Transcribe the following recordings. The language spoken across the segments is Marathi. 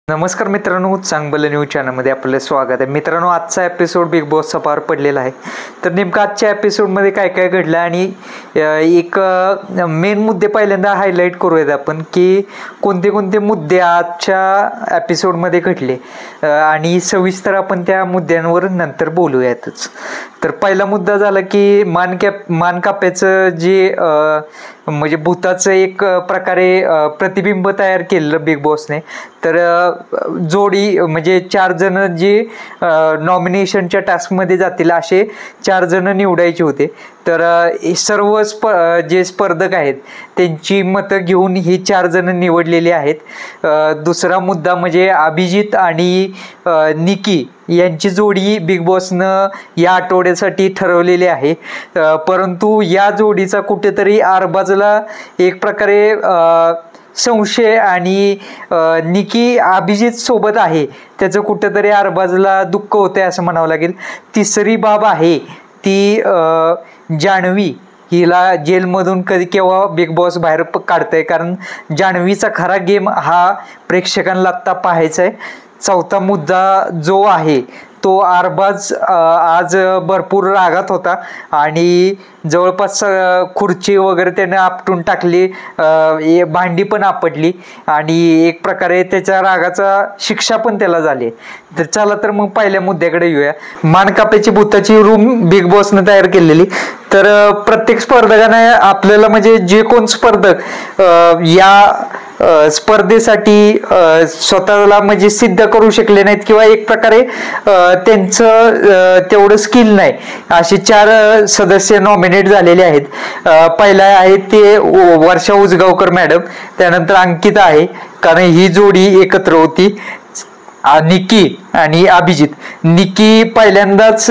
नमस्कार मित्रांनो, चांगलं न्यूज चॅनलमध्ये आपलं स्वागत आहे. मित्रांनो, आजचा एपिसोड बिग बॉसचा पार पडलेला आहे. तर नेमकं आजच्या एपिसोडमध्ये काय काय घडलं आणि एक मेन मुद्दे पहिल्यांदा हायलाईट करूयात आपण की कोणते कोणते मुद्दे आजच्या एपिसोडमध्ये घडले आणि सविस्तर आपण त्या मुद्द्यांवर नंतर बोलूयातच. तर पहिला मुद्दा झाला की मानकाप्याचं जे म्हणजे भूताचं एक प्रकारे प्रतिबिंब तयार केलं बिग बॉसने. तर जोडी म्हणजे 4 जण जे नॉमिनेशनच्या टास्कमध्ये जातील असे 4 जण निवडायचे होते. तर सर्व जे स्पर्धक आहेत त्यांची मतं घेऊन ही 4 जण निवडलेली आहेत. दुसरा मुद्दा म्हणजे अभिजित आणि निकी यांची जोडी बिग बॉसनं या आठवड्यासाठी ठरवलेली आहे. परंतु या जोडीचा कुठेतरी आरबाजला एक प्रकारे संशय आणि निकी अभिजित सोबत आहे त्याचं कुठेतरी आरबाजला दुःख होतंय असं म्हणावं लागेल. तिसरी बाब आहे ती जान्हवी हिला जेलमधून कधी केव्हा बिग बॉस बाहेर काढतंय, कारण जान्हवीचा खरा गेम हा प्रेक्षकांना आत्ता पाहायचा आहे. चौथा मुद्दा जो आहे तो आरबाज आज भरपूर रागात होता आणि जवळपास खुर्ची वगैरे त्याने आपटून टाकली, भांडी पण आपटली आणि एक प्रकारे त्याच्या रागाचा शिक्षा पण त्याला झाली. तर चला तर मग पहिल्या मुद्द्याकडे येऊया. मानकाप्याची भूताची रूम बिग बॉसने तयार केलेली. तर प्रत्येक स्पर्धकाने आपल्याला म्हणजे जे कोण स्पर्धक या स्पर्धेसाठी स्वतःला म्हणजे सिद्ध करू शकले नाहीत किंवा एक प्रकारे त्यांचं तेवढं स्किल नाही असे 4 सदस्य नॉमिनेट झालेले आहेत. पहिला आहे ते वर्षा उजगावकर मॅडम, त्यानंतर अंकिता आहे कारण ही जोडी एकत्र होती. निकी आणि अभिजित. निकी पहिल्यांदाच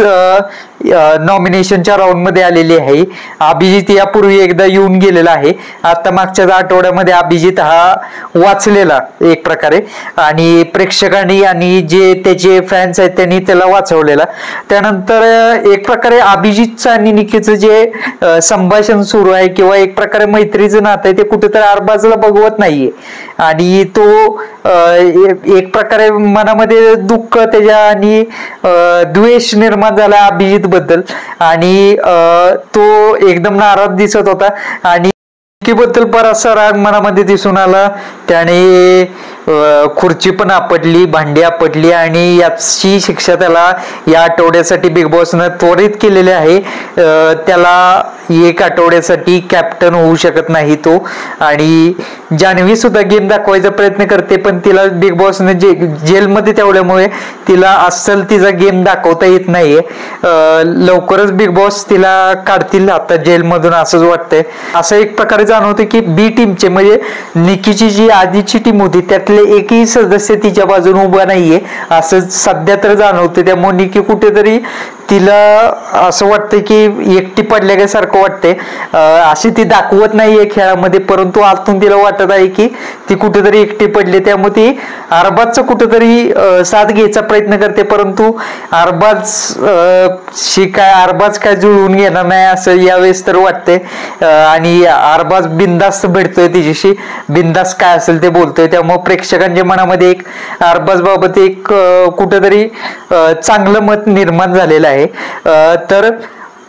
नॉमिनेशनच्या राऊंडमध्ये आलेली आहे. अभिजित यापूर्वी एकदा येऊन गेलेला आहे. आता मागच्याच आठवड्यामध्ये अभिजित हा वाचलेला एक प्रकारे आणि प्रेक्षकांनी आणि जे त्याचे फॅन्स आहेत त्यांनी त्याला वाचवलेला. त्यानंतर एक प्रकारे अभिजितचं आणि निकीचं जे संभाषण सुरू आहे किंवा एक प्रकारे मैत्रीचं नातं आहे ते कुठेतरी आरबाजला बघवत नाहीये आणि तो एक प्रकारे मनामध्ये दुःख त्याच्या आणि द्वेष निर्माण झाला अभिजित बद्दल आणि तो एकदम नाराज दिसत होता आणि बद्दल बराचसा राग मनामध्ये दिसून आला. त्याने खुर्ची पण आपटली, भांडी आपटली आणि याची शिक्षा त्याला या आठवड्यासाठी बिग बॉसनं त्वरित केलेली आहे. त्याला 1 आठवड्यासाठी कॅप्टन होऊ शकत नाही तो. आणि जान्हवी सुद्धा गेम दाखवायचा प्रयत्न करते पण तिला बिग बॉसने जेलमध्ये ठेवल्यामुळे तिला अस्सल तिचा गेम दाखवता येत नाहीये. लवकरच बिग बॉस तिला काढतील आता जेलमधून असंच वाटतंय. असं एक प्रकारे जाणवतं की बी टीमचे म्हणजे निकीची जी आधीची टीम होती त्यातले एकही सदस्य तिच्या बाजूने उभा नाहीये असं सध्या तर जाणवतं. त्यामुळे निकी कुठेतरी तिला असं वाटतं की एकटी पडल्यासारखं वाटतंय. अशी ती दाखवत नाहीये खेळामध्ये परंतु आतून तिला वाटत आहे की ती कुठेतरी एकटी पडली. त्यामुळे ती अरबाजचा कुठेतरी साथ घ्यायचा प्रयत्न करते परंतु अरबाज काय जुळवून घेणार नाही असं यावेळेस तर वाटतंय. आणि अरबाज बिंदास्त भेटतोय तिच्याशी, बिंदास्त काय असेल ते बोलतोय. त्यामुळे प्रेक्षकांच्या मनामध्ये एक अरबाज बाबत एक कुठेतरी चांगलं मत निर्माण झालेलं आहे. तर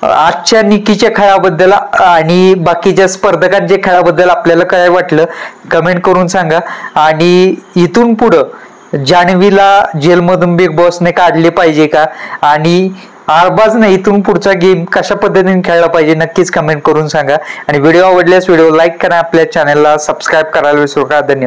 आजच्या निकीच्या खेळाबद्दल आणि बाकीच्या स्पर्धकांच्या खेळाबद्दल आपल्याला काय वाटलं कमेंट करून सांगा. आणि इथून पुढं जान्हवीला जेलमधून बिग बॉसने काढले पाहिजे का आणि अरबाजने इथून पुढचा गेम कशा पद्धतीने खेळला पाहिजे नक्कीच कमेंट करून सांगा. आणि व्हिडिओ आवडल्यास व्हिडिओ लाईक करा, आपल्या चॅनलला सबस्क्राईब करायला विसरू नका. धन्यवाद.